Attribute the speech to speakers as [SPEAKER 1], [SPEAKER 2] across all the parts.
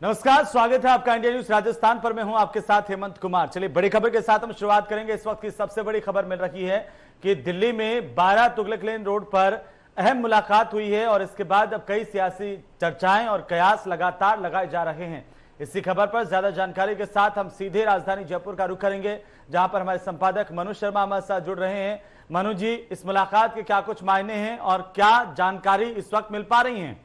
[SPEAKER 1] नमस्कार, स्वागत है आपका इंडिया न्यूज राजस्थान पर। मैं हूं आपके साथ हेमंत कुमार। चलिए बड़ी खबर के साथ हम शुरुआत करेंगे। इस वक्त की सबसे बड़ी खबर मिल रही है कि दिल्ली में 12 तुगलक लेन रोड पर अहम मुलाकात हुई है और इसके बाद अब कई सियासी चर्चाएं और कयास लगातार लगाए जा रहे हैं। इसी खबर पर ज्यादा जानकारी के साथ हम सीधे राजधानी जयपुर का रुख करेंगे, जहां पर हमारे संपादक मनु शर्मा हमारे साथ जुड़ रहे हैं। मनु जी, इस मुलाकात के क्या कुछ मायने हैं और क्या जानकारी इस वक्त मिल पा रही है?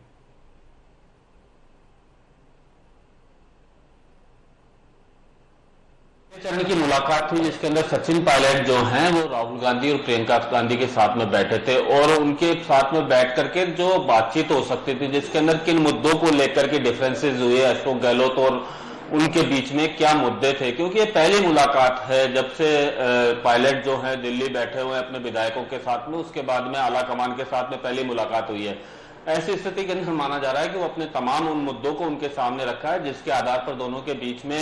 [SPEAKER 2] चरण की मुलाकात थी जिसके अंदर सचिन पायलट जो हैं वो राहुल गांधी और प्रियंका गांधी के साथ में बैठे थे और उनके साथ में बैठ करके जो बातचीत हो सकती थी, जिसके अंदर किन मुद्दों को लेकर के डिफरेंसेस हुए अशोक गहलोत और उनके बीच में क्या मुद्दे थे, क्योंकि ये पहली मुलाकात है जब से पायलट जो है दिल्ली बैठे हुए हैं अपने विधायकों के साथ में। उसके बाद में आला कमान के साथ में पहली मुलाकात हुई है। ऐसी स्थिति के अंदर माना जा रहा है कि वो अपने तमाम उन मुद्दों को उनके सामने रखा है जिसके आधार पर दोनों के बीच में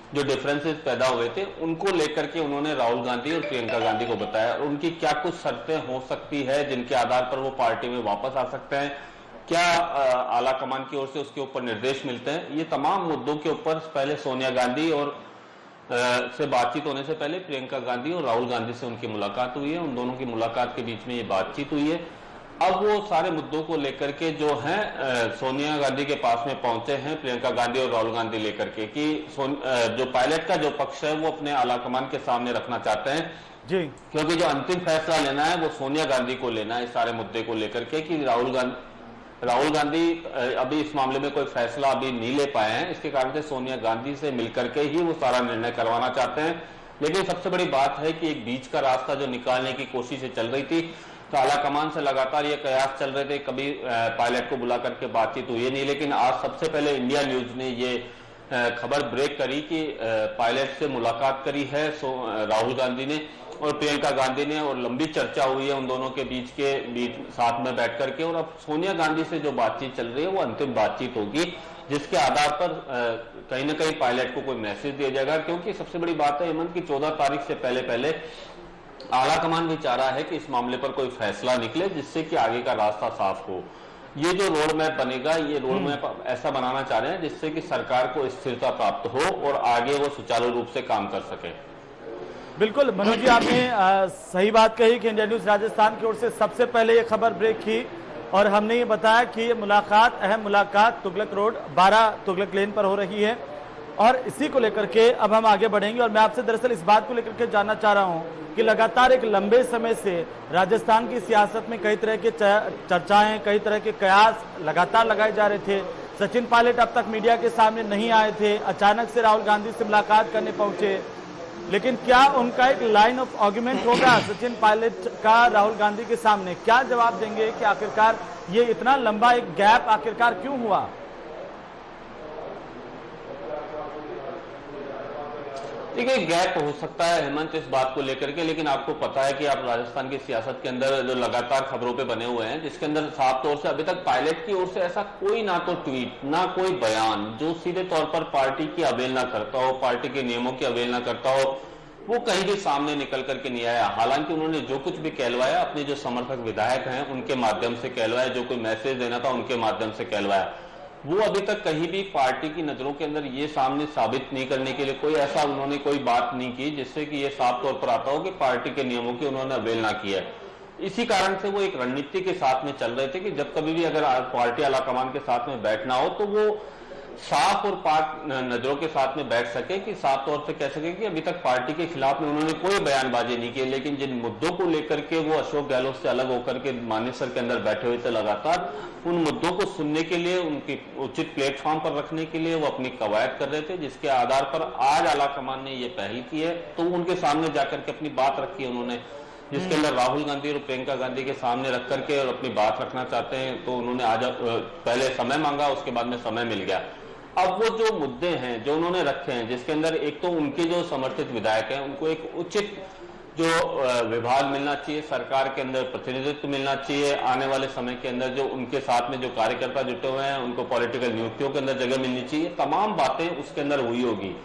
[SPEAKER 2] जो डिफरेंसेस पैदा हुए थे उनको लेकर के उन्होंने राहुल गांधी और प्रियंका गांधी को बताया। उनकी क्या कुछ शर्तें हो सकती है जिनके आधार पर वो पार्टी में वापस आ सकते हैं, क्या आला कमान की ओर से उसके ऊपर निर्देश मिलते हैं, ये तमाम मुद्दों के ऊपर पहले सोनिया गांधी और से बातचीत होने से पहले प्रियंका गांधी और राहुल गांधी से उनकी मुलाकात हुई है। उन दोनों की मुलाकात के बीच में ये बातचीत हुई है। अब वो सारे मुद्दों को लेकर के जो है सोनिया गांधी के पास में पहुंचे हैं प्रियंका गांधी और राहुल गांधी लेकर के कि जो पायलट का जो पक्ष है वो अपने आला कमान के सामने रखना चाहते हैं
[SPEAKER 1] जी,
[SPEAKER 2] क्योंकि जो अंतिम फैसला लेना है वो सोनिया गांधी को लेना है इस सारे मुद्दे को लेकर के कि राहुल गांधी अभी इस मामले में कोई फैसला अभी नहीं ले पाए हैं। इसके कारण से सोनिया गांधी से मिलकर के ही वो सारा निर्णय करवाना चाहते हैं। लेकिन सबसे बड़ी बात है कि एक बीच का रास्ता जो निकालने की कोशिशें चल रही थी, तो आला कमान से लगातार ये कयास चल रहे थे, कभी पायलट को बुला करके बातचीत हुई नहीं। लेकिन आज सबसे पहले इंडिया न्यूज ने ये खबर ब्रेक करी कि पायलट से मुलाकात करी है राहुल गांधी ने और प्रियंका गांधी ने, और लंबी चर्चा हुई है उन दोनों के बीच साथ में बैठ करके। और अब सोनिया गांधी से जो बातचीत चल रही है वो अंतिम बातचीत होगी जिसके आधार पर कहीं ना कहीं पायलट को कोई मैसेज दिया जाएगा। क्योंकि सबसे बड़ी बात है हेमंत की 14 तारीख से पहले आला कमान भी चाह रहा है कि इस मामले पर कोई फैसला निकले जिससे कि आगे का रास्ता साफ हो। ये जो रोड मैप बनेगा, ये रोड मैप ऐसा बनाना चाह रहे हैं जिससे कि सरकार को स्थिरता प्राप्त हो और आगे वो सुचारू रूप से काम कर सके।
[SPEAKER 1] बिल्कुल मनोज जी, आपने सही बात कही कि इंडिया न्यूज राजस्थान की ओर से सबसे पहले ये खबर ब्रेक की और हमने ये बताया कि ये मुलाकात, अहम मुलाकात तुगलक रोड 12 तुगलक लेन पर हो रही है और इसी को लेकर के अब हम आगे बढ़ेंगे। और मैं आपसे दरअसल इस बात को लेकर के जानना चाह रहा हूं कि लगातार एक लंबे समय से राजस्थान की सियासत में कई तरह के चर्चाएं, कई तरह के कयास लगातार लगाए जा रहे थे। सचिन पायलट अब तक मीडिया के सामने नहीं आए थे, अचानक से राहुल गांधी से मुलाकात करने पहुंचे। लेकिन क्या उनका एक लाइन ऑफ आर्गुमेंट होगा सचिन पायलट का राहुल गांधी के सामने? क्या जवाब देंगे कि आखिरकार ये इतना लंबा एक गैप आखिरकार क्यों हुआ?
[SPEAKER 2] देखिए, गैप हो सकता है हेमंत इस बात को लेकर के, लेकिन आपको पता है कि आप राजस्थान की सियासत के अंदर जो लगातार खबरों पे बने हुए हैं जिसके अंदर साफ तौर से अभी तक पायलट की ओर से ऐसा कोई ना तो ट्वीट ना कोई बयान जो सीधे तौर पर पार्टी की अवहेलना करता हो, पार्टी के नियमों की अवहेलना करता हो, वो कहीं भी सामने निकल करके नहीं आया। हालांकि उन्होंने जो कुछ भी कहलवाया अपने जो समर्थक विधायक हैं उनके माध्यम से कहलवाया, जो कोई मैसेज देना था उनके माध्यम से कहलवाया। वो अभी तक कहीं भी पार्टी की नजरों के अंदर ये सामने साबित नहीं करने के लिए कोई ऐसा उन्होंने कोई बात नहीं की जिससे कि ये साफ तौर पर आता हो कि पार्टी के नियमों की उन्होंने अवहेलना की है। इसी कारण से वो एक रणनीति के साथ में चल रहे थे कि जब कभी भी अगर पार्टी आलाकमान के साथ में बैठना हो तो वो साफ और पाक नजरों के साथ में बैठ सके, कि साफ तौर से कह सके कि अभी तक पार्टी के खिलाफ में उन्होंने कोई बयानबाजी नहीं की। लेकिन जिन मुद्दों को लेकर के वो अशोक गहलोत से अलग होकर के मानेसर के अंदर बैठे हुए थे, लगातार उन मुद्दों को सुनने के लिए, उनकी उचित प्लेटफॉर्म पर रखने के लिए वो अपनी कवायद कर रहे थे, जिसके आधार पर आज आलाकमान ने ये पहल की है। तो उनके सामने जाकर के अपनी बात रखी है उन्होंने, जिसके अंदर राहुल गांधी और प्रियंका गांधी के सामने रख करके और अपनी बात रखना चाहते हैं। तो उन्होंने आज पहले समय मांगा, उसके बाद में समय मिल गया। अब वो जो मुद्दे हैं जो उन्होंने रखे हैं, जिसके अंदर एक तो उनके जो समर्थित विधायक हैं उनको एक उचित जो विभाग मिलना चाहिए, सरकार के अंदर प्रतिनिधित्व मिलना चाहिए, आने वाले समय के अंदर जो उनके साथ में जो कार्यकर्ता जुटे हुए हैं उनको पॉलिटिकल नियुक्तियों के अंदर जगह मिलनी चाहिए, तमाम बातें उसके अंदर हुई होगी।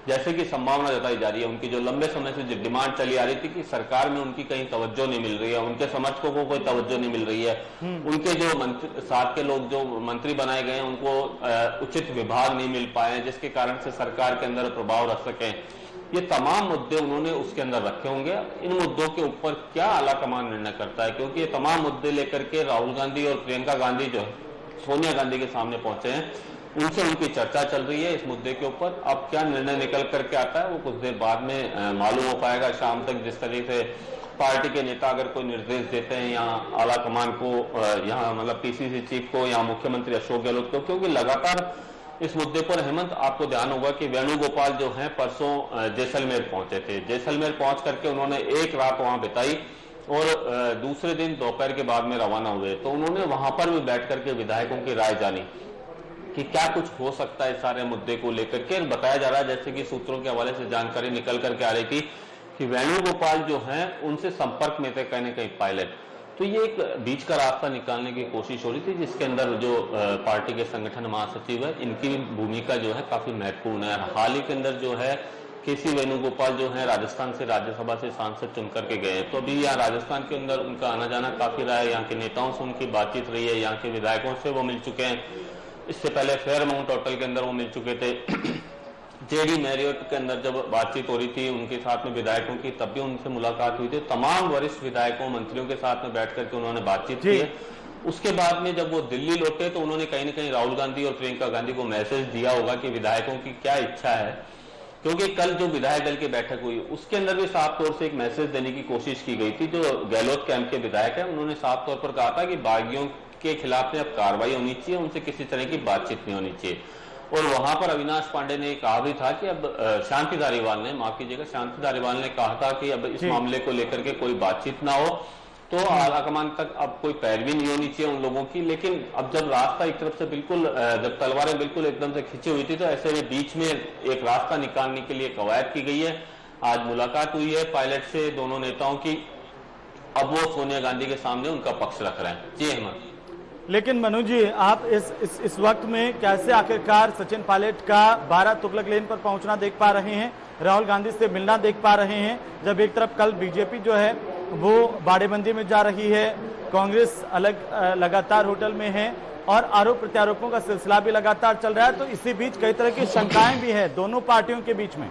[SPEAKER 2] जैसे कि संभावना जताई जा रही है। उनकी जो लंबे समय से जो डिमांड चली आ रही थी कि सरकार में उनकी कहीं तवज्जो नहीं मिल रही है, उनके समर्थकों को कोई तवज्जो नहीं मिल रही है, उनके जो साथ के लोग जो मंत्री बनाए गए हैं उनको उचित विभाग नहीं मिल पाए, जिसके कारण से सरकार के अंदर प्रभाव रख सकें, ये तमाम मुद्दे उन्होंने उसके अंदर रखे होंगे। इन मुद्दों के ऊपर क्या आला कमान निर्णय करता है, क्योंकि ये तमाम मुद्दे लेकर के राहुल गांधी और प्रियंका गांधी जो सोनिया गांधी के सामने पहुंचे हैं, उनसे उनकी चर्चा चल रही है इस मुद्दे के ऊपर। अब क्या निर्णय निकल करके आता है वो कुछ देर बाद में मालूम हो पाएगा। शाम तक जिस तरीके से पार्टी के नेता अगर कोई निर्देश देते हैं यहाँ आला कमान को, यहाँ मतलब पीसीसी चीफ को या मुख्यमंत्री अशोक गहलोत को, क्योंकि लगातार इस मुद्दे पर हेमंत आपको ध्यान होगा कि वेणुगोपाल जो हैं परसों जैसलमेर पहुंचे थे। जैसलमेर पहुंच करके उन्होंने एक रात वहां बिताई और दूसरे दिन दोपहर के बाद में रवाना हुए। तो उन्होंने वहां पर भी बैठ करके विधायकों की राय जानी कि क्या कुछ हो सकता है इस सारे मुद्दे को लेकर के। बताया जा रहा है, जैसे कि सूत्रों के हवाले से जानकारी निकल करके आ रही थी कि वेणुगोपाल जो हैं उनसे संपर्क में थे कहीं न कहीं पायलट। तो ये एक बीच का रास्ता निकालने की कोशिश हो रही थी, जिसके अंदर जो पार्टी के संगठन महासचिव है, इनकी भूमिका जो है काफी महत्वपूर्ण है। हाल ही के अंदर जो है केसी वेणुगोपाल जो है राजस्थान से राज्यसभा से सांसद चुन करके गए। तो अभी यहाँ राजस्थान के अंदर उनका आना जाना काफी रहा है, यहाँ के नेताओं से उनकी बातचीत रही है, यहाँ के विधायकों से वो मिल चुके हैं। इससे पहले फेयरमाउंट होटल के अंदर वो मिल चुके थे। जेडी मैरियट के अंदर जब बातचीत हो रही थी उनके साथ में विधायकों की, तब भी उनसे मुलाकात हुई थी। तमाम वरिष्ठ विधायकों मंत्रियों के साथ में बैठ करके उन्होंने बातचीत की है। उसके बाद में जब वो दिल्ली लौटे तो उन्होंने कहीं न कहीं राहुल गांधी और प्रियंका गांधी को मैसेज दिया होगा कि विधायकों की क्या इच्छा है, क्योंकि कल जो विधायक दल की बैठक हुई उसके अंदर भी साफ तौर से एक मैसेज देने की कोशिश की गई थी। जो गहलोत कैंप के विधायक है उन्होंने साफ तौर पर कहा था कि बागियों के खिलाफ में अब कार्रवाई होनी चाहिए, उनसे किसी तरह की बातचीत नहीं होनी चाहिए। और वहां पर अविनाश पांडे ने कहा भी था कि अब शांति धारीवाल ने, माफ कीजिएगा, शांति धारीवाल ने कहा था कि अब इस मामले को लेकर के कोई बातचीत ना हो, तो आलाकमान तक अब कोई पैरवी नहीं होनी चाहिए उन लोगों की। लेकिन अब जब रास्ता एक तरफ से बिल्कुल, जब तलवारें बिल्कुल एकदम से खिंची हुई थी, तो ऐसे में बीच में एक रास्ता निकालने के लिए कवायद की गई है। आज मुलाकात हुई है पायलट से दोनों नेताओं की। अब वो सोनिया गांधी के सामने उनका पक्ष रख रहे हैं। जी हेमंत।
[SPEAKER 1] लेकिन मनु जी, आप इस वक्त में कैसे आखिरकार सचिन पायलट का 12 तुगलक लेन पर पहुंचना देख पा रहे हैं, राहुल गांधी से मिलना देख पा रहे हैं, जब एक तरफ कल बीजेपी जो है वो बाड़ेबंदी में जा रही है, कांग्रेस लगातार होटल में है और आरोप प्रत्यारोपों का सिलसिला भी लगातार चल रहा है। तो इसी बीच कई तरह की शंकाएं भी है दोनों पार्टियों के बीच में।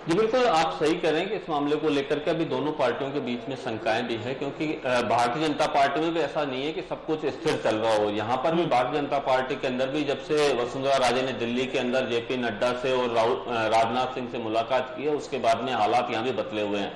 [SPEAKER 2] जी बिल्कुल, आप सही कह रहे हैं कि इस मामले को लेकर के अभी दोनों पार्टियों के बीच में शंकाएं भी है, क्योंकि भारतीय जनता पार्टी में भी ऐसा नहीं है कि सब कुछ स्थिर चल रहा हो। यहाँ पर भी भारतीय जनता पार्टी के अंदर भी जब से वसुंधरा राजे ने दिल्ली के अंदर जेपी नड्डा से और राजनाथ सिंह से मुलाकात की है, उसके बाद में हालात यहाँ भी बदले हुए हैं।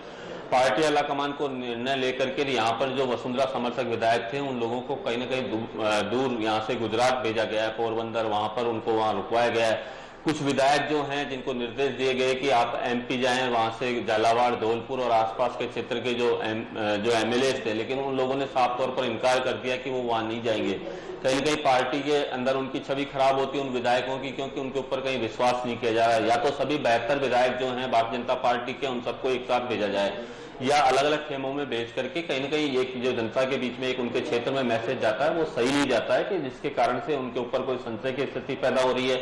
[SPEAKER 2] पार्टी आलाकमान को निर्णय लेकर के यहाँ पर जो वसुंधरा समर्थक विधायक थे उन लोगों को कहीं न कहीं दूर यहाँ से गुजरात भेजा गया है, पोरबंदर, वहां पर उनको वहां रुकवाया गया है। कुछ विधायक जो हैं जिनको निर्देश दिए गए कि आप एमपी जाएं, वहां से झालावाड़, धौलपुर और आसपास के क्षेत्र के जो एमएलए थे, लेकिन उन लोगों ने साफ तौर पर इनकार कर दिया कि वो वहां नहीं जाएंगे। कहीं न कहीं पार्टी के अंदर उनकी छवि खराब होती है उन विधायकों की, क्योंकि उनके ऊपर कहीं विश्वास नहीं किया जा रहा है। या तो सभी 72 विधायक जो हैं भारतीय जनता पार्टी के, उन सबको एक साथ भेजा जाए, या अलग अलग खेमों में भेज करके कहीं न कहीं एक जो जनता के बीच में एक उनके क्षेत्र में मैसेज जाता है वो सही नहीं जाता है, कि जिसके कारण से उनके ऊपर कोई संशय की स्थिति पैदा हो रही है,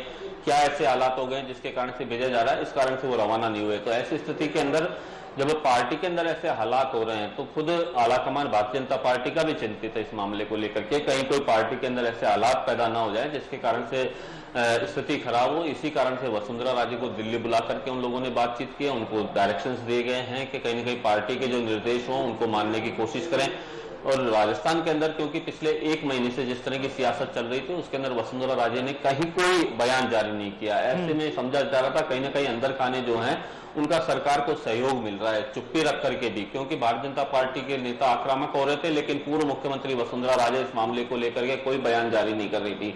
[SPEAKER 2] क्या ऐसे हालात हो गए जिसके कारण से भेजा जा रहा है, इस कारण से वो रवाना नहीं हुए। तो ऐसी स्थिति के अंदर जब पार्टी के अंदर ऐसे हालात हो रहे हैं तो खुद आलाकमान भारतीय जनता पार्टी का भी चिंतित है इस मामले को लेकर के, कहीं कोई पार्टी के अंदर ऐसे हालात पैदा ना हो जाए जिसके कारण से स्थिति खराब हो। इसी कारण से वसुंधरा राजे को दिल्ली बुला करके उन लोगों ने बातचीत की, उनको डायरेक्शंस दिए गए हैं कि कहीं न कहीं पार्टी के जो निर्देश हों उनको मानने की कोशिश करें। और राजस्थान के अंदर क्योंकि पिछले 1 महीने से जिस तरह की सियासत चल रही थी उसके अंदर वसुंधरा राजे ने कहीं कोई बयान जारी नहीं किया। ऐसे में समझा जा रहा था कहीं ना कहीं अंदर खाने जो हैं उनका सरकार को सहयोग मिल रहा है, चुप्पी रख करके भी, क्योंकि भारतीय जनता पार्टी के नेता आक्रामक हो रहे थे लेकिन पूर्व मुख्यमंत्री वसुंधरा राजे इस मामले को लेकर के कोई बयान जारी नहीं कर रही थी।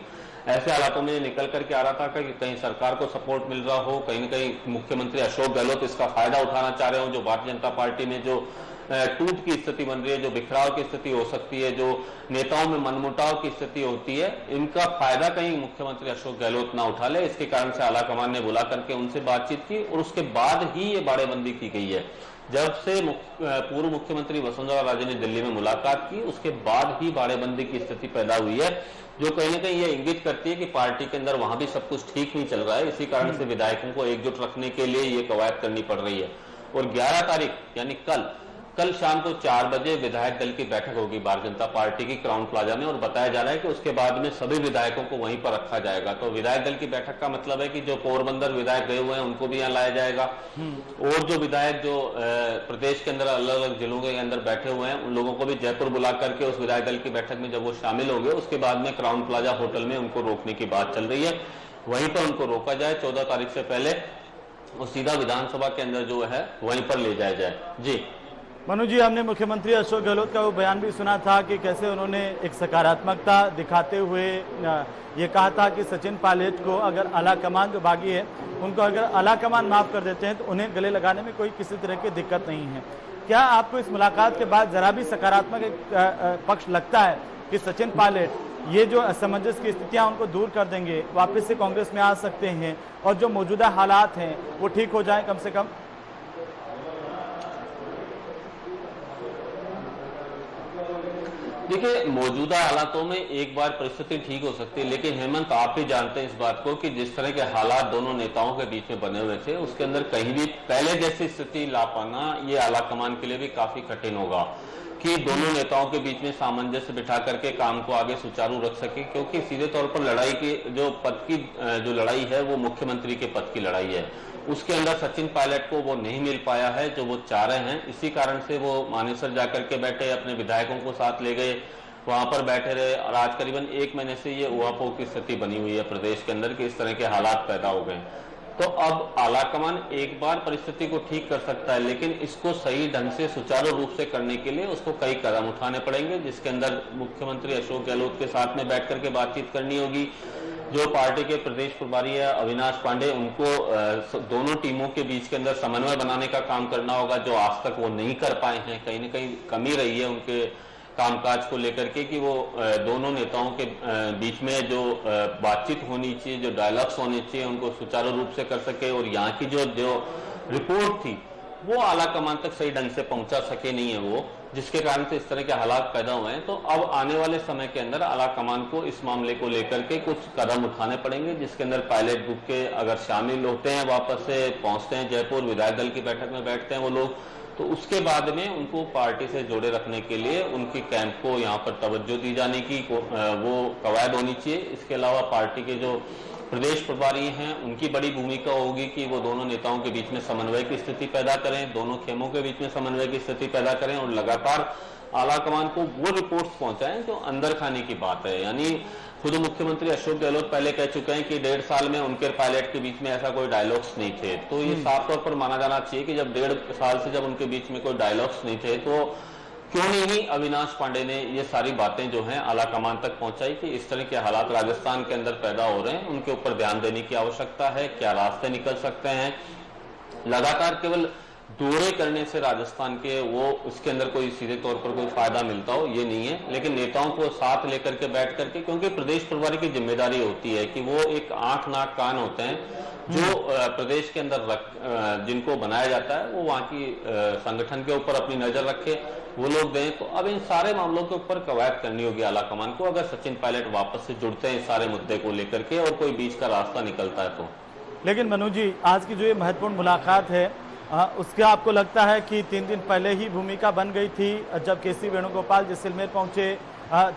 [SPEAKER 2] ऐसे हालातों में निकल करके आ रहा था कि कहीं सरकार को सपोर्ट मिल रहा हो, कहीं न कहीं मुख्यमंत्री अशोक गहलोत इसका फायदा उठाना चाह रहे हो, जो भारतीय जनता पार्टी में जो टूट की स्थिति बन रही है, जो बिखराव की स्थिति हो सकती है, जो नेताओं में मनमुटाव की स्थिति होती है, इनका फायदा कहीं मुख्यमंत्री अशोक गहलोत ना उठा ले। इसके कारण से आलाकमान ने बुला करके उनसे बातचीत की और उसके बाद ही ये बाड़ेबंदी की गई है। जब से पूर्व मुख्यमंत्री वसुंधरा राजे ने दिल्ली में मुलाकात की, उसके बाद ही बाड़ेबंदी की स्थिति पैदा हुई है, जो कहीं ना कहीं ये इंगित करती है कि पार्टी के अंदर वहां भी सब कुछ ठीक नहीं चल रहा है। इसी कारण से विधायकों को एकजुट रखने के लिए ये कवायद करनी पड़ रही है। और 11 तारीख यानी कल शाम को 4 बजे विधायक दल की बैठक होगी भारतीय जनता पार्टी की क्राउन प्लाजा में, और बताया जा रहा है कि उसके बाद में सभी विधायकों को वहीं पर रखा जाएगा। तो विधायक दल की बैठक का मतलब है कि जो पोरबंदर विधायक गए हुए हैं उनको भी यहाँ लाया जाएगा, और जो विधायक जो प्रदेश के अंदर अलग अलग जिलों के अंदर बैठे हुए हैं उन लोगों को भी जयपुर बुला करके उस विधायक दल की बैठक में जब वो शामिल हो गए, उसके बाद में क्राउन प्लाजा होटल में उनको रोकने की बात चल रही है। वहीं पर उनको रोका जाए 14 तारीख से पहले, और सीधा विधानसभा के अंदर जो है वहीं पर ले जाया जाए। जी
[SPEAKER 1] मनु जी, हमने मुख्यमंत्री अशोक गहलोत का वो बयान भी सुना था कि कैसे उन्होंने एक सकारात्मकता दिखाते हुए ये कहा था कि सचिन पायलट को अगर आला कमान जो बागी है उनको अगर आला कमान माफ कर देते हैं तो उन्हें गले लगाने में कोई किसी तरह की दिक्कत नहीं है। क्या आपको इस मुलाकात के बाद जरा भी सकारात्मक एक पक्ष लगता है कि सचिन पायलट ये जो असमंजस की स्थितियां उनको दूर कर देंगे, वापस से कांग्रेस में आ सकते हैं और जो मौजूदा हालात हैं वो ठीक हो जाए कम से कम?
[SPEAKER 2] देखिए, मौजूदा हालातों में एक बार परिस्थिति ठीक हो सकती है, लेकिन हेमंत आप भी जानते हैं इस बात को कि जिस तरह के हालात दोनों नेताओं के बीच में बने हुए थे, उसके अंदर कहीं भी पहले जैसी स्थिति ला पाना ये आला कमान के लिए भी काफी कठिन होगा कि दोनों नेताओं के बीच में सामंजस्य बिठा करके काम को आगे सुचारू रख सके। क्योंकि सीधे तौर पर लड़ाई की जो पद की जो लड़ाई है वो मुख्यमंत्री के पद की लड़ाई है, उसके अंदर सचिन पायलट को वो नहीं मिल पाया है जो वो चाह रहे हैं। इसी कारण से वो मानेसर जाकर के बैठे, अपने विधायकों को साथ ले गए, वहां पर बैठे रहे, और आज करीबन 1 महीने से ये उहापोह की स्थिति बनी हुई है प्रदेश के अंदर कि इस तरह के हालात पैदा हो गए। तो अब आलाकमान एक बार परिस्थिति को ठीक कर सकता है, लेकिन इसको सही ढंग से सुचारू रूप से करने के लिए उसको कई कदम उठाने पड़ेंगे, जिसके अंदर मुख्यमंत्री अशोक गहलोत के साथ में बैठ करके बातचीत करनी होगी। जो पार्टी के प्रदेश प्रभारी है अविनाश पांडे, उनको दोनों टीमों के बीच के अंदर समन्वय बनाने का काम करना होगा, जो आज तक वो नहीं कर पाए हैं। कहीं ना कहीं कमी रही है उनके कामकाज को लेकर के कि वो दोनों नेताओं के बीच में जो बातचीत होनी चाहिए, जो डायलॉग्स होने चाहिए, उनको सुचारू रूप से कर सके, और यहाँ की जो रिपोर्ट थी वो आला कमान तक सही ढंग से पहुंचा सके नहीं है वो, जिसके कारण से इस तरह के हालात पैदा हुए हैं। तो अब आने वाले समय के अंदर आला कमान को इस मामले को लेकर के कुछ कदम उठाने पड़ेंगे, जिसके अंदर पायलट ग्रुप के अगर शामिल होते हैं, वापस से पहुंचते हैं जयपुर, विधायक दल की बैठक में बैठते हैं वो लोग, तो उसके बाद में उनको पार्टी से जोड़े रखने के लिए उनकी कैंप को यहाँ पर तवज्जो दी जाने की वो कवायद होनी चाहिए। इसके अलावा पार्टी के जो प्रदेश प्रभारी हैं उनकी बड़ी भूमिका होगी कि वो दोनों नेताओं के बीच में समन्वय की स्थिति पैदा करें, दोनों खेमों के बीच में समन्वय की स्थिति पैदा करें, और लगातार आला कमान को वो रिपोर्ट्स पहुंचाएं जो अंदर खाने की बात है। यानी खुद मुख्यमंत्री अशोक गहलोत पहले कह चुके हैं कि 1.5 साल में उनके पायलट के बीच में ऐसा कोई डायलॉग्स नहीं थे। तो ये साफ तौर पर माना जाना चाहिए कि जब 1.5 साल से जब उनके बीच में कोई डायलॉग्स नहीं थे, तो क्यों नहीं अविनाश पांडे ने ये सारी बातें जो हैं आला कमान तक पहुंचाई कि इस तरह के हालात राजस्थान के अंदर पैदा हो रहे हैं, उनके ऊपर ध्यान देने की आवश्यकता है, क्या रास्ते निकल सकते हैं। लगातार केवल दौरे करने से राजस्थान के वो उसके अंदर कोई सीधे तौर पर कोई फायदा मिलता हो ये नहीं है, लेकिन नेताओं को साथ लेकर के बैठ करके, क्योंकि प्रदेश प्रभारी की जिम्मेदारी होती है कि वो एक आंख नाक कान होते हैं जो प्रदेश के अंदर जिनको बनाया जाता है वो वहां की संगठन के ऊपर अपनी नजर रखे, वो लोग दें। तो अब इन सारे मामलों के ऊपर कवायद करनी होगी आला कमान को, अगर सचिन पायलट वापस से जुड़ते हैं इस सारे मुद्दे को लेकर के और कोई बीच का रास्ता निकलता है तो।
[SPEAKER 1] लेकिन मनु जी, आज की जो ये महत्वपूर्ण मुलाकात है उसका आपको लगता है कि 3 दिन पहले ही भूमिका बन गई थी, जब केसी वेणुगोपाल जैसलमेर पहुंचे,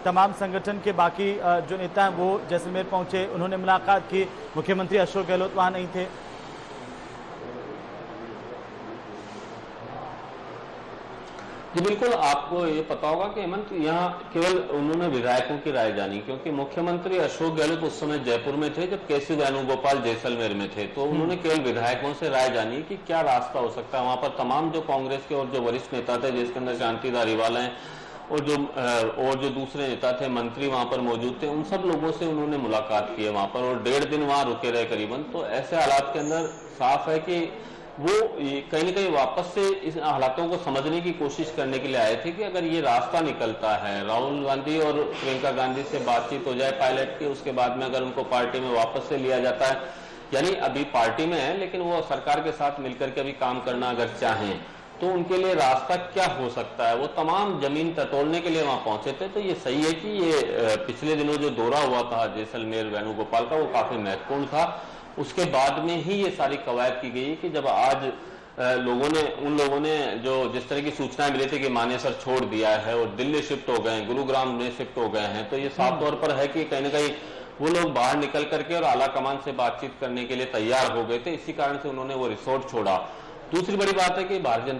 [SPEAKER 1] तमाम संगठन के बाकी जो नेता हैं वो जैसलमेर पहुंचे, उन्होंने मुलाकात की, मुख्यमंत्री अशोक गहलोत वहां नहीं थे?
[SPEAKER 2] जी बिल्कुल, आपको ये पता होगा कि हेमंत यहाँ केवल उन्होंने विधायकों की राय जानी, क्योंकि मुख्यमंत्री अशोक गहलोत उस समय जयपुर में थे जब केसी वेणुगोपाल जैसलमेर में थे, तो उन्होंने केवल विधायकों से राय जानी कि क्या रास्ता हो सकता है। वहां पर तमाम जो कांग्रेस के और जो वरिष्ठ नेता थे, जिसके अंदर शांति धारीवाल हैं और जो दूसरे नेता थे, मंत्री वहां पर मौजूद थे, उन सब लोगों से उन्होंने मुलाकात की है वहां पर, और 1.5 दिन वहां रुके रहे करीबन। तो ऐसे हालात के अंदर साफ है कि वो कहीं ना कहीं वापस से इस हालातों को समझने की कोशिश करने के लिए आए थे कि अगर ये रास्ता निकलता है, राहुल गांधी और प्रियंका गांधी से बातचीत हो जाए पायलट की, उसके बाद में अगर उनको पार्टी में वापस से लिया जाता है, यानी अभी पार्टी में है लेकिन वो सरकार के साथ मिलकर के अभी काम करना अगर चाहें, तो उनके लिए रास्ता क्या हो सकता है, वो तमाम जमीन टटोलने के लिए वहां पहुंचे थे। तो ये सही है कि ये पिछले दिनों जो दौरा हुआ था जैसलमेर वेणुगोपाल का, वो काफी महत्वपूर्ण था। उसके बाद में ही ये सारी कवायद की गई कि जब आज उन लोगों ने जो जिस तरह की सूचनाएं मिली थी कि मानेसर छोड़ दिया है और दिल्ली शिफ्ट हो गए, गुरुग्राम में शिफ्ट हो गए हैं, तो ये साफ तौर पर है कि कहीं ना कहीं वो लोग बाहर निकल करके और आला कमान से बातचीत करने के लिए तैयार हो गए थे। इसी कारण से उन्होंने वो रिसोर्ट छोड़ा। दूसरी बड़ी बात है कि भारतीय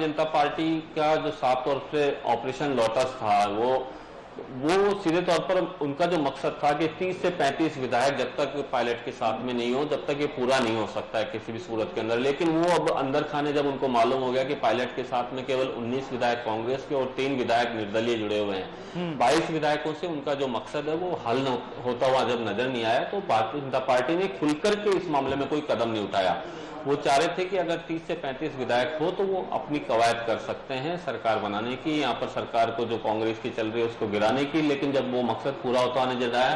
[SPEAKER 2] जनता पार्टी का जो साफ तौर से ऑपरेशन लोटस था, वो सीधे तौर पर उनका जो मकसद था कि 30 से 35 विधायक जब तक पायलट के साथ में नहीं हो, जब तक ये पूरा नहीं हो सकता है किसी भी सूरत के अंदर। लेकिन वो अब अंदर खाने जब उनको मालूम हो गया कि पायलट के साथ में केवल 19 विधायक कांग्रेस के और 3 विधायक निर्दलीय जुड़े हुए हैं, 22 विधायकों से उनका जो मकसद है वो हल होता हुआ जब नजर नहीं आया, तो भारतीय जनता पार्टी ने खुलकर के इस मामले में कोई कदम नहीं उठाया। वो चाह रहे थे कि अगर 30 से 35 विधायक हो तो वो अपनी कवायद कर सकते हैं सरकार बनाने की, यहाँ पर सरकार को जो कांग्रेस की चल रही है उसको गिराने की। लेकिन जब वो मकसद पूरा होता नजर आया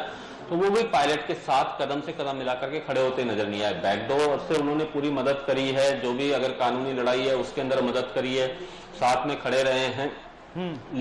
[SPEAKER 2] तो वो भी पायलट के साथ कदम से कदम मिला करके खड़े होते नजर नहीं आए। बैकडोर से उन्होंने पूरी मदद करी है, जो भी अगर कानूनी लड़ाई है उसके अंदर मदद करी है, साथ में खड़े रहे हैं।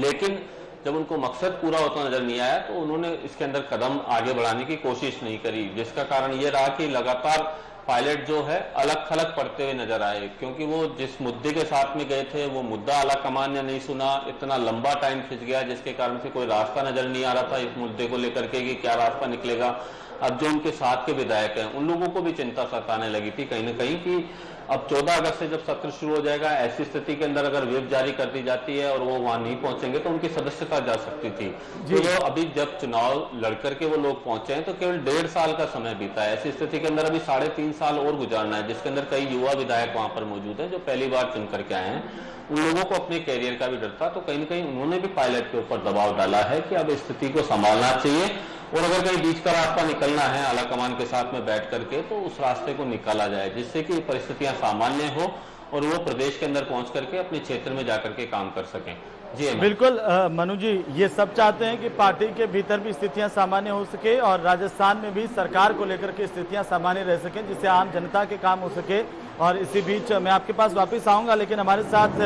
[SPEAKER 2] लेकिन जब उनको मकसद पूरा होता नजर नहीं आया तो उन्होंने इसके अंदर कदम आगे बढ़ाने की कोशिश नहीं करी, जिसका कारण ये रहा कि लगातार पायलट जो है अलग थलग पड़ते हुए नजर आए। क्योंकि वो जिस मुद्दे के साथ में गए थे वो मुद्दा आला कमान ने नहीं सुना, इतना लंबा टाइम खिंच गया जिसके कारण से कोई रास्ता नजर नहीं आ रहा था इस मुद्दे को लेकर के कि क्या रास्ता निकलेगा। अब जो उनके साथ के विधायक हैं उन लोगों को भी चिंता सताने लगी थी कहीं ना कहीं कि अब 14 अगस्त से जब सत्र शुरू हो जाएगा, ऐसी स्थिति के अंदर अगर व्हिप जारी कर दी जाती है और वो वहां नहीं पहुंचेंगे तो उनकी सदस्यता जा सकती थी। तो अभी जब चुनाव लड़कर के वो लोग पहुंचे हैं तो केवल 1.5 साल का समय बीता है। ऐसी स्थिति के अंदर अभी 3.5 साल और गुजारना है, जिसके अंदर कई युवा विधायक वहां पर मौजूद हैं जो पहली बार चुन करके आए हैं। उन लोगों को अपने कैरियर का भी डर था, तो कहीं ना कहीं उन्होंने भी पायलट के ऊपर दबाव डाला है कि अब स्थिति को संभालना चाहिए और अगर कहीं बीच का रास्ता निकलना है आला कमान के साथ में बैठ करके तो उस रास्ते को निकाला जाए, जिससे कि परिस्थितियां सामान्य हो और वो प्रदेश के अंदर पहुंच करके अपने क्षेत्र में जाकर के काम कर सकें। जी
[SPEAKER 1] बिल्कुल मनु जी, ये सब चाहते हैं कि पार्टी के भीतर भी स्थितियां सामान्य हो सके और राजस्थान में भी सरकार को लेकर के स्थितियां सामान्य रह सकें, जिससे आम जनता के काम हो सके। और इसी बीच मैं आपके पास वापस आऊंगा, लेकिन हमारे साथ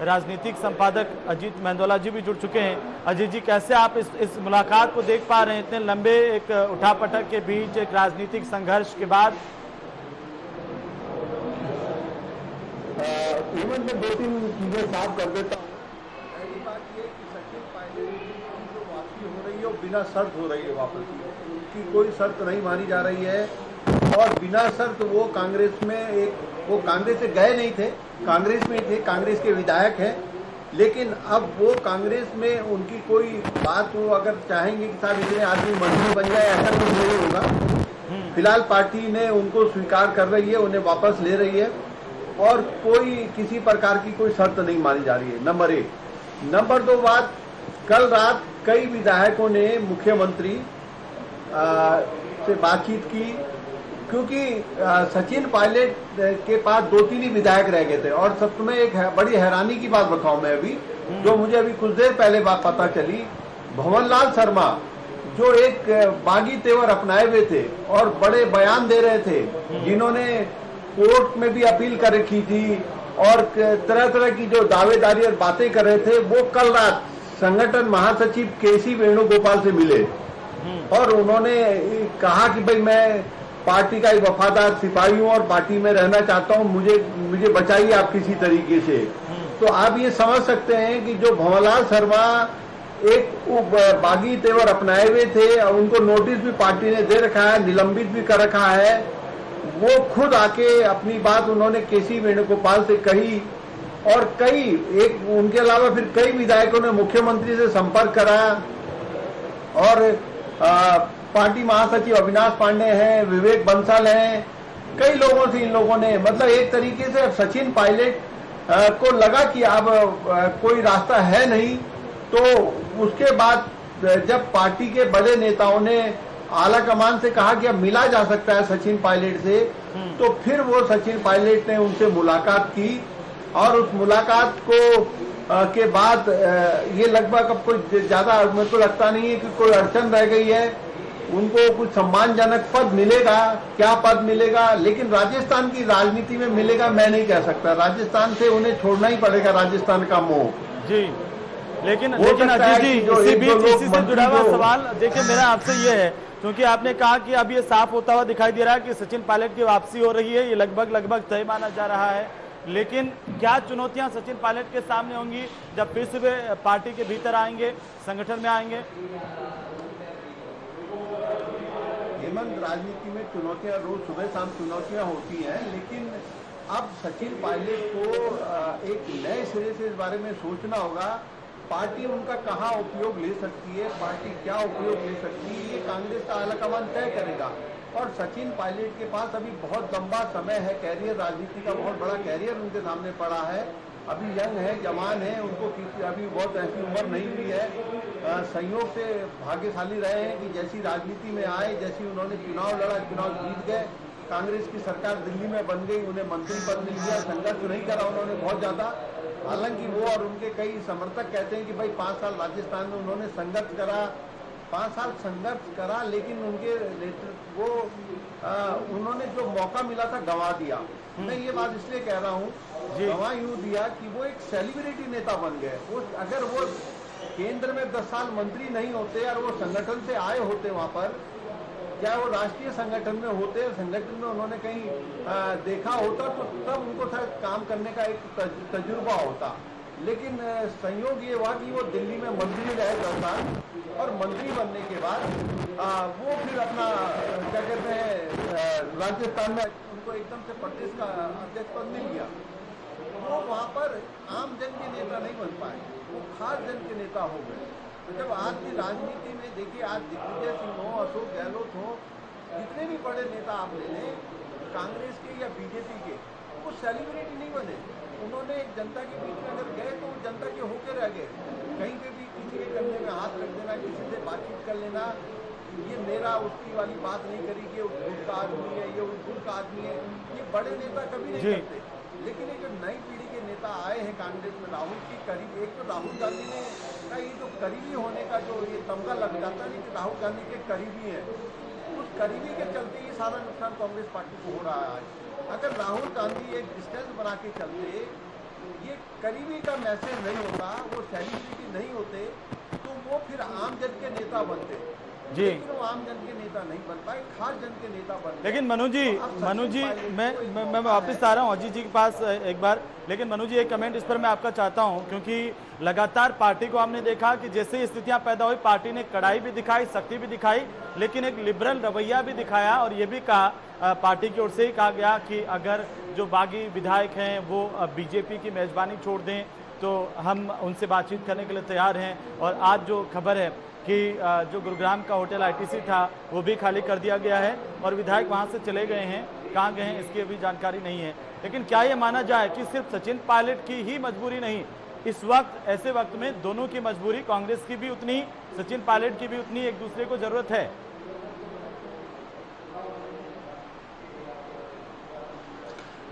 [SPEAKER 1] राजनीतिक संपादक अजीत मेंदोला जी भी जुड़ चुके हैं। अजीत जी, कैसे आप इस मुलाकात को देख पा रहे हैं इतने लंबे एक उठापटक के बीच, एक राजनीतिक संघर्ष के बाद?
[SPEAKER 3] मैं 2-3 चीजें साफ कर देता हूँ। पहली बात ये कि सचिन पायलट की जो वापसी हो रही है वो बिना शर्त हो रही है वापस, उनकी कोई शर्त नहीं मानी जा रही है और बिना शर्त वो कांग्रेस में वो कांग्रेस से गए नहीं थे, कांग्रेस में थे, कांग्रेस के विधायक हैं, लेकिन अब वो कांग्रेस में उनकी कोई बात वो अगर चाहेंगे कि साहब इतने आदमी मंत्री बन जाए, ऐसा कुछ नहीं होगा। फिलहाल पार्टी ने उनको स्वीकार कर रही है, उन्हें वापस ले रही है और कोई किसी प्रकार की कोई शर्त नहीं मानी जा रही है, नंबर 1। नंबर 2 बात, कल रात कई विधायकों ने मुख्यमंत्री से बातचीत की, क्योंकि सचिन पायलट के पास 2-3 ही विधायक रह गए थे। और सब में एक बड़ी हैरानी की बात बताऊं मैं अभी, जो मुझे अभी कुछ देर पहले बात पता चली, भंवरलाल शर्मा जो एक बागी तेवर अपनाए हुए थे और बड़े बयान दे रहे थे, जिन्होंने कोर्ट में भी अपील कर रखी थी और तरह तरह की जो दावेदारी और बातें कर रहे थे, वो कल रात संगठन महासचिव केसी वेणुगोपाल से मिले और उन्होंने कहा कि भाई मैं पार्टी का एक वफादार सिपाही हूं और पार्टी में रहना चाहता हूं, मुझे बचाइए आप किसी तरीके से। तो आप ये समझ सकते हैं कि जो भंवरलाल शर्मा एक बागी तेवर अपनाए हुए थे और उनको नोटिस भी पार्टी ने दे रखा है, निलंबित भी कर रखा है, वो खुद आके अपनी बात उन्होंने केसी वेणुगोपाल से कही और उनके अलावा फिर कई विधायकों ने मुख्यमंत्री से संपर्क करा और पार्टी महासचिव अविनाश पांडे हैं, विवेक बंसल हैं, कई लोगों से इन लोगों ने, मतलब एक तरीके से सचिन पायलट को लगा कि अब कोई रास्ता है नहीं। तो उसके बाद जब पार्टी के बड़े नेताओं ने आला कमान से कहा कि अब मिला जा सकता है सचिन पायलट से, तो फिर वो सचिन पायलट ने उनसे मुलाकात की और उस मुलाकात को के बाद ये लगभग अब कोई ज्यादा मेरे को लगता नहीं है कि कोई अड़चन रह गई है। उनको कुछ सम्मानजनक पद मिलेगा, क्या पद मिलेगा, लेकिन राजस्थान की राजनीति में मिलेगा मैं नहीं कह सकता। राजस्थान से उन्हें छोड़ना ही पड़ेगा, राजस्थान का मोह।
[SPEAKER 1] जी, लेकिन
[SPEAKER 3] सकता है
[SPEAKER 1] अजीत जी,
[SPEAKER 3] कि जो
[SPEAKER 1] इसी
[SPEAKER 3] एक दो
[SPEAKER 1] बीच
[SPEAKER 3] लोग
[SPEAKER 1] इसी से जुड़ा हुआ
[SPEAKER 3] मंत्री
[SPEAKER 1] सवाल देखिए मेरा आपसे ये है, क्योंकि आपने कहा कि अब ये साफ होता हुआ दिखाई दे रहा है कि सचिन पायलट की वापसी हो रही है, ये लगभग तय माना जा रहा है। लेकिन क्या चुनौतियां सचिन पायलट के सामने होंगी जब फिर से वे पार्टी के भीतर आएंगे, संगठन में आएंगे?
[SPEAKER 3] हेमंत, राजनीति में चुनौतियां रोज सुबह शाम चुनौतियां होती हैं, लेकिन अब सचिन पायलट को एक नए सिरे से इस बारे में सोचना होगा। पार्टी उनका कहाँ उपयोग ले सकती है, पार्टी क्या उपयोग ले सकती है, ये कांग्रेस का आलाकमान तय करेगा। और सचिन पायलट के पास अभी बहुत लंबा समय है, कैरियर, राजनीति का बहुत बड़ा कैरियर उनके सामने पड़ा है। अभी यंग है, जवान है, उनको अभी बहुत ऐसी उम्र नहीं हुई है। संयोग से भाग्यशाली रहे हैं कि जैसी राजनीति में आए, जैसी उन्होंने चुनाव लड़ा, चुनाव जीत गए, कांग्रेस की सरकार दिल्ली में बन गई, उन्हें मंत्री पद मिल गया। संघर्ष नहीं करा उन्होंने बहुत ज्यादा, हालांकि वो और उनके कई समर्थक कहते हैं कि भाई 5 साल राजस्थान में उन्होंने संघर्ष करा, 5 साल संघर्ष करा, लेकिन उनके नेतृत्व वो उन्होंने जो मौका मिला था गंवा दिया। मैं ये बात इसलिए कह रहा हूँ, गंवा यूं दिया कि वो एक सेलिब्रिटी नेता बन गए। वो अगर वो केंद्र में 10 साल मंत्री नहीं होते और वो संगठन से आए होते, वहां पर क्या वो राष्ट्रीय संगठन में होते, संगठन में उन्होंने कहीं देखा होता, तो तब उनको था काम करने का एक तजुर्बा होता। लेकिन संयोग ये हुआ कि वो दिल्ली में मंत्री रहे 10 साल, और मंत्री बनने के बाद वो फिर अपना क्या कहते हैं, राजस्थान में उनको एकदम से प्रदेश का अध्यक्ष पद मिल गया। वो वहाँ पर आम जन के नेता नहीं बन पाए, वो खास जन के नेता हो गए। तो जब आज की राजनीति में देखिए, आज दिग्विजय सिंह हो, अशोक गहलोत हो, जितने भी बड़े नेता आप ले लें, कांग्रेस के या बीजेपी के, वो सेलिब्रिटी नहीं बने। उन्होंने एक जनता के बीच में अगर गए तो जनता के होकर रह गए। कहीं पे भी किसी के कंधे में हाथ रख देना, किसी से बातचीत कर लेना, ये मेरा उसकी वाली बात नहीं करी कि उस गुट का आदमी है, ये उस गुट का आदमी है, ये बड़े नेता कभी नहीं करते। लेकिन ये जो नई पीढ़ी के नेता आए हैं कांग्रेस में, राहुल की करीब, एक तो राहुल गांधी ने का ये जो करीबी होने का जो ये तमगा लग जाता है कि राहुल गांधी के करीबी है, उस करीबी के चलते ये सारा नुकसान कांग्रेस पार्टी को हो रहा है। अगर राहुल गांधी एक डिस्टेंस बना के चलते, ये करीबी का मैसेज नहीं होता, वो सेलिब्रिटी नहीं होते, तो वो फिर आम जन के नेता बनते जी, लेकिन वो आम जन के नेता नहीं बन पाए, खास जन के नेता बन।
[SPEAKER 1] लेकिन मनु जी मैं वापस आ रहा हूँ अजीत जी के पास एक बार, लेकिन मनु जी एक कमेंट इस पर मैं आपका चाहता हूँ, क्योंकि लगातार पार्टी को हमने देखा कि जैसे स्थितियां पैदा हुई, पार्टी ने कड़ाई भी दिखाई, सख्ती भी दिखाई, लेकिन एक लिबरल रवैया भी दिखाया, और ये भी कहा, पार्टी की ओर से ही कहा गया कि अगर जो बागी विधायक हैं वो बीजेपी की मेजबानी छोड़ दें तो हम उनसे बातचीत करने के लिए तैयार हैं। और आज जो खबर है कि जो गुरुग्राम का होटल आईटीसी था वो भी खाली कर दिया गया है और विधायक वहां से चले गए हैं, कहाँ गए हैं इसकी अभी जानकारी नहीं है। लेकिन क्या ये माना जाए कि सिर्फ सचिन पायलट की ही मजबूरी नहीं, इस वक्त ऐसे वक्त में दोनों की मजबूरी, कांग्रेस की भी उतनी, सचिन पायलट की भी उतनी एक दूसरे को जरूरत है?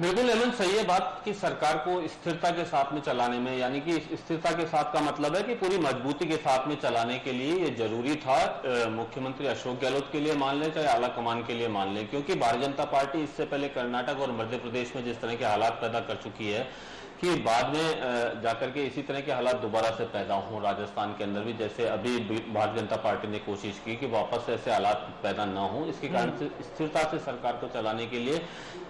[SPEAKER 2] बिल्कुल हेमंत, सही है बात कि सरकार को स्थिरता के साथ में चलाने में, यानी कि स्थिरता के साथ का मतलब है कि पूरी मजबूती के साथ में चलाने के लिए ये जरूरी था। मुख्यमंत्री अशोक गहलोत के लिए मान लें, चाहे आला कमान के लिए मान लें, क्योंकि भारतीय जनता पार्टी इससे पहले कर्नाटक और मध्य प्रदेश में जिस तरह के हालात पैदा कर चुकी है कि बाद में जाकर के इसी तरह के हालात दोबारा से पैदा हों राजस्थान के अंदर भी, जैसे अभी भारतीय जनता पार्टी ने कोशिश की कि वापस से ऐसे हालात पैदा ना हो। इसके कारण से स्थिरता से सरकार को चलाने के लिए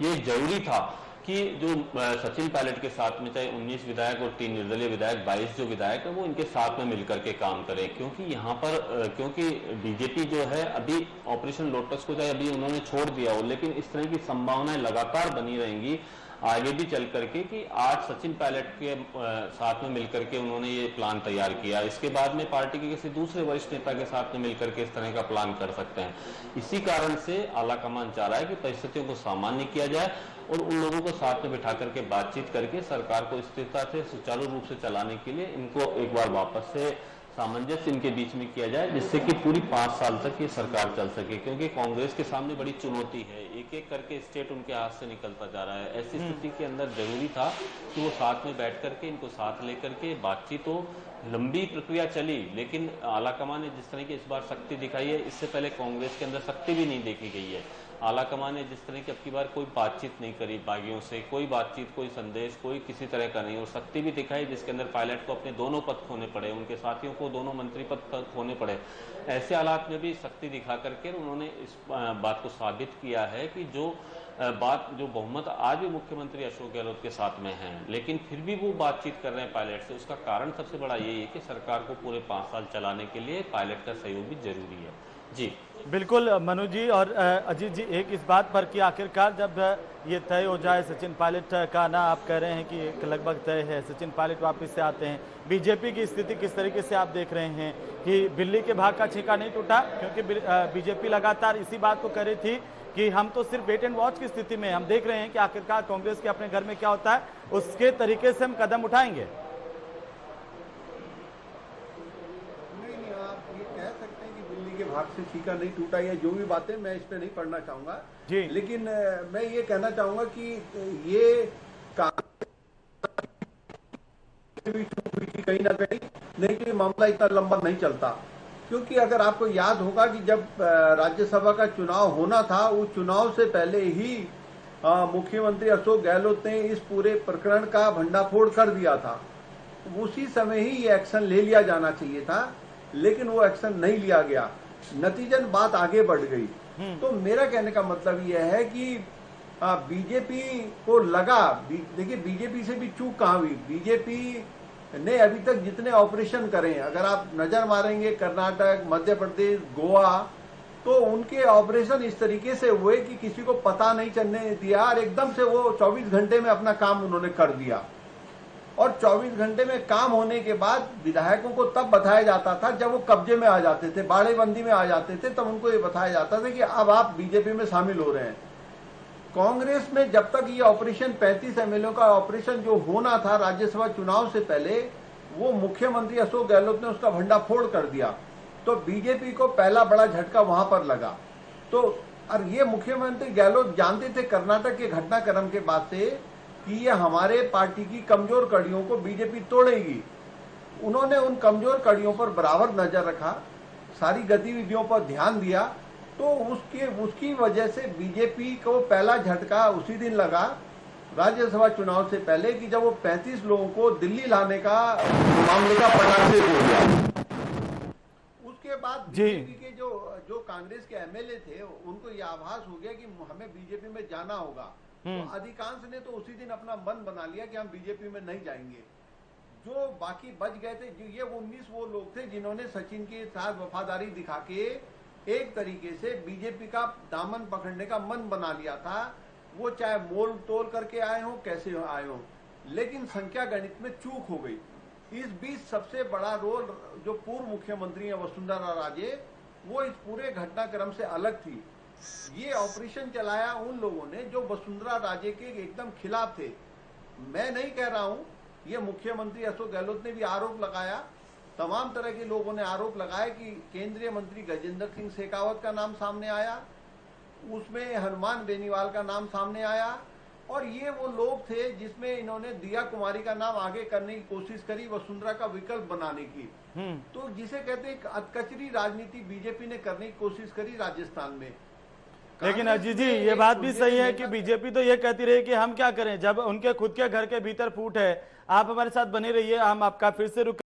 [SPEAKER 2] ये जरूरी था कि जो सचिन पायलट के साथ में चाहे 19 विधायक और 3 निर्दलीय विधायक, 22 जो विधायक है वो इनके साथ में मिलकर के काम करें, क्योंकि यहाँ पर क्योंकि बीजेपी जो है अभी ऑपरेशन लोटस को चाहे अभी उन्होंने छोड़ दिया हो, लेकिन इस तरह की संभावनाएं लगातार बनी रहेंगी आगे भी चल करके कि आज सचिन पायलट के साथ में मिलकर के उन्होंने ये प्लान तैयार किया, इसके बाद में पार्टी के किसी दूसरे वरिष्ठ नेता के साथ में मिलकर के इस तरह का प्लान कर सकते हैं। इसी कारण से आला कमान चाह रहा है कि परिस्थितियों को सामान्य किया जाए और उन लोगों को साथ में बिठा करके बातचीत करके सरकार को स्थिरता से सुचारू रूप से चलाने के लिए इनको एक बार वापस से सामंजस्य इनके बीच में किया जाए, जिससे कि पूरी 5 साल तक ये सरकार चल सके। क्योंकि कांग्रेस के सामने बड़ी चुनौती है, एक एक एक करके स्टेट उनके हाथ से निकलता जा रहा है। ऐसी स्थिति के अंदर जरूरी था कि वो साथ में बैठ करके इनको साथ लेकर के बातचीत हो। लंबी प्रक्रिया चली, लेकिन आलाकमान ने जिस तरह की इस बार शक्ति दिखाई है, इससे पहले कांग्रेस के अंदर शक्ति भी नहीं देखी गई है। आलाकमान ने जिस तरह की अब की बार कोई बातचीत नहीं करी बागियों से, कोई बातचीत, कोई संदेश, कोई किसी तरह का नहीं, और शक्ति भी दिखाई जिसके अंदर पायलट को अपने दोनों पद खोने पड़े, उनके साथियों को दोनों मंत्री पद खोने पड़े। ऐसे हालात में भी शक्ति दिखा करके उन्होंने इस बात को साबित किया है कि जो बहुमत आज भी मुख्यमंत्री अशोक गहलोत के साथ में है, लेकिन फिर भी वो बातचीत कर रहे हैं पायलट से। उसका कारण सबसे बड़ा यही है कि सरकार को पूरे 5 साल चलाने के लिए पायलट का सहयोग भी जरूरी है। जी
[SPEAKER 1] बिल्कुल मनु जी और अजीत जी, एक इस बात पर कि आखिरकार जब ये तय हो जाए, सचिन पायलट का ना आप कह रहे हैं कि एक लगभग तय है, सचिन पायलट वापस से आते हैं, बीजेपी की स्थिति किस तरीके से आप देख रहे हैं कि बिल्ली के भाग का छींका नहीं टूटा? क्योंकि बीजेपी लगातार इसी बात को कह रही थी कि हम तो सिर्फ वेट एंड वॉच की स्थिति में, हम देख रहे हैं कि आखिरकार कांग्रेस के अपने घर में क्या होता है, उसके तरीके से हम कदम उठाएंगे।
[SPEAKER 3] भाग से छीका नहीं टूटा, या जो भी बातें, मैं इस पे नहीं पढ़ना चाहूंगा
[SPEAKER 1] जी।
[SPEAKER 3] लेकिन मैं ये कहना चाहूंगा कि ये कहीं ना कहीं नहीं कि मामला इतना लंबा नहीं चलता। क्योंकि अगर आपको याद होगा कि जब राज्यसभा का चुनाव होना था, उस चुनाव से पहले ही मुख्यमंत्री अशोक गहलोत ने इस पूरे प्रकरण का भंडाफोड़ कर दिया था। उसी समय ही ये एक्शन ले लिया जाना चाहिए था, लेकिन वो एक्शन नहीं लिया गया, नतीजन बात आगे बढ़ गई। तो मेरा कहने का मतलब यह है कि बीजेपी को लगा, देखिए बीजेपी से भी चूक कहाँ हुई। बीजेपी ने अभी तक जितने ऑपरेशन करे, अगर आप नजर मारेंगे कर्नाटक, मध्य प्रदेश, गोवा, तो उनके ऑपरेशन इस तरीके से हुए कि किसी को पता नहीं चलने दिया और एकदम से वो 24 घंटे में अपना काम उन्होंने कर दिया। और 24 घंटे में काम होने के बाद विधायकों को तब बताया जाता था जब वो कब्जे में आ जाते थे, बाड़ेबंदी में आ जाते थे, तब उनको ये बताया जाता था कि अब आप बीजेपी में शामिल हो रहे हैं। कांग्रेस में जब तक ये ऑपरेशन 35 एमएलए का ऑपरेशन जो होना था राज्यसभा चुनाव से पहले, वो मुख्यमंत्री अशोक गहलोत ने उसका भंडाफोड़ कर दिया। तो बीजेपी को पहला बड़ा झटका वहां पर लगा। तो और ये मुख्यमंत्री गहलोत जानते थे कर्नाटक के घटनाक्रम के बाद से कि ये हमारे पार्टी की कमजोर कड़ियों को बीजेपी तोड़ेगी। उन्होंने उन कमजोर कड़ियों पर बराबर नजर रखा, सारी गतिविधियों पर ध्यान दिया। तो उसकी वजह से बीजेपी को पहला झटका उसी दिन लगा राज्यसभा चुनाव से पहले कि जब वो 35 लोगों को दिल्ली लाने का मामले का पटाखे हो गया। उसके बाद बीजेपी के जो कांग्रेस के एमएलए थे, उनको ये आभास हो गया कि हमें बीजेपी में जाना होगा। तो अधिकांश ने तो उसी दिन अपना मन बना लिया कि हम बीजेपी में नहीं जाएंगे। जो बाकी बच गए थे, जो ये 19 वो लोग थे जिन्होंने सचिन के साथ वफादारी दिखा के एक तरीके से बीजेपी का दामन पकड़ने का मन बना लिया था। वो चाहे मोल तोल करके आए हो, कैसे आए हो, लेकिन संख्या गणित में चूक हो गई। इस बीच सबसे बड़ा रोल जो पूर्व मुख्यमंत्री है वसुंधरा राजे, वो इस पूरे घटनाक्रम से अलग थी। ये ऑपरेशन चलाया उन लोगों ने जो वसुंधरा राजे के एकदम खिलाफ थे। मैं नहीं कह रहा हूं, ये मुख्यमंत्री अशोक गहलोत ने भी आरोप लगाया, तमाम तरह के लोगों ने आरोप लगाया कि केंद्रीय मंत्री गजेंद्र सिंह शेखावत का नाम सामने आया, उसमें हनुमान बेनीवाल का नाम सामने आया, और ये वो लोग थे जिसमें इन्होंने दिया कुमारी का नाम आगे करने की कोशिश करी, वसुंधरा का विकल्प बनाने की। तो जिसे कहते हैं अधकचरी राजनीति बीजेपी ने करने की कोशिश करी राजस्थान में।
[SPEAKER 1] लेकिन अजीत जी, ये बात भी सही है कि बीजेपी तो ये कहती रही कि हम क्या करें, जब उनके खुद के घर के भीतर फूट है। आप हमारे साथ बने रहिए, हम आपका फिर से रुक